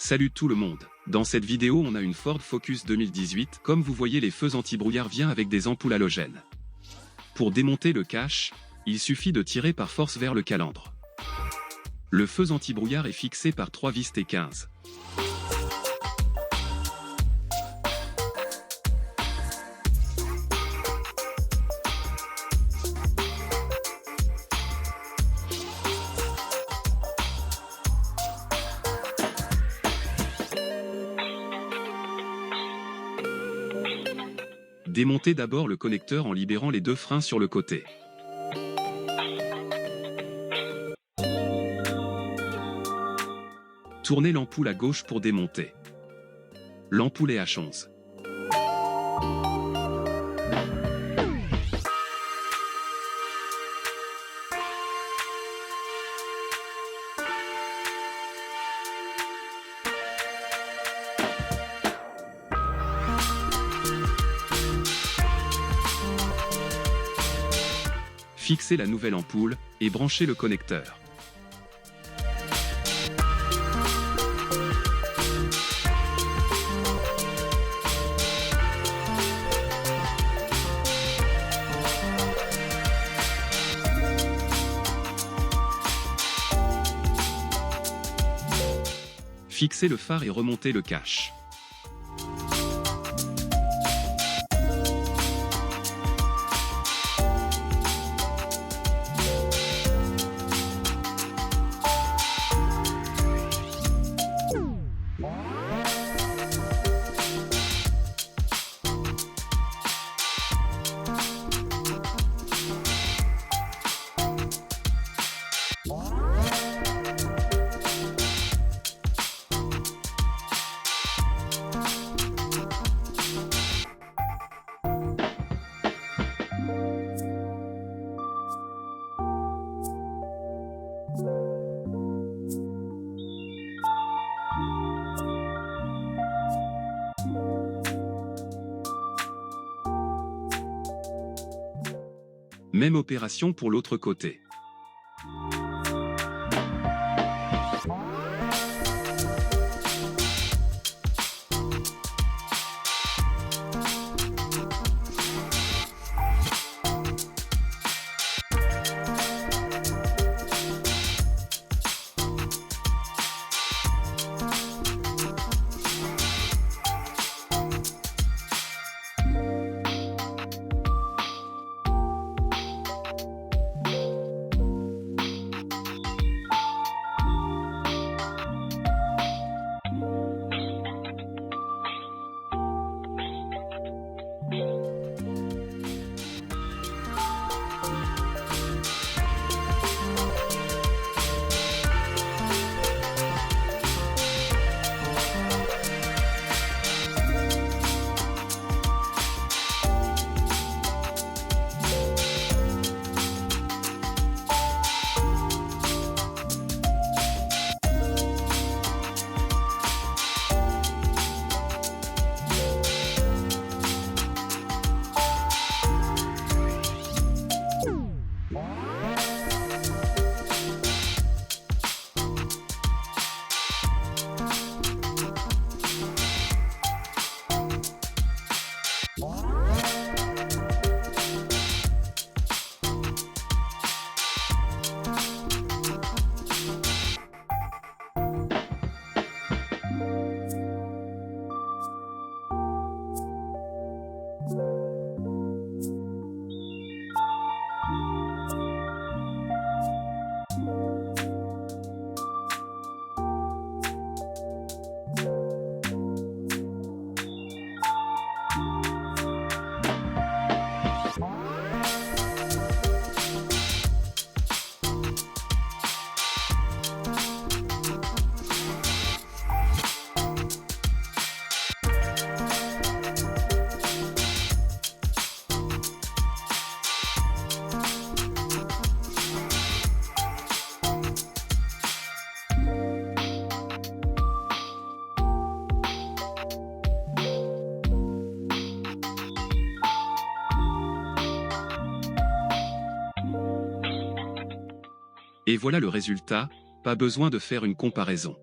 Salut tout le monde. Dans cette vidéo on a une Ford Focus 2018. Comme vous voyez, les feux anti-brouillard viennent avec des ampoules halogènes. Pour démonter le cache, il suffit de tirer par force vers le calandre. Le feu anti-brouillard est fixé par 3 vis T15. Démontez d'abord le connecteur en libérant les deux freins sur le côté. Tournez l'ampoule à gauche pour démonter. L'ampoule est H11. Fixez la nouvelle ampoule et branchez le connecteur. Fixez le phare et remontez le cache. Même opération pour l'autre côté. Et voilà le résultat, pas besoin de faire une comparaison.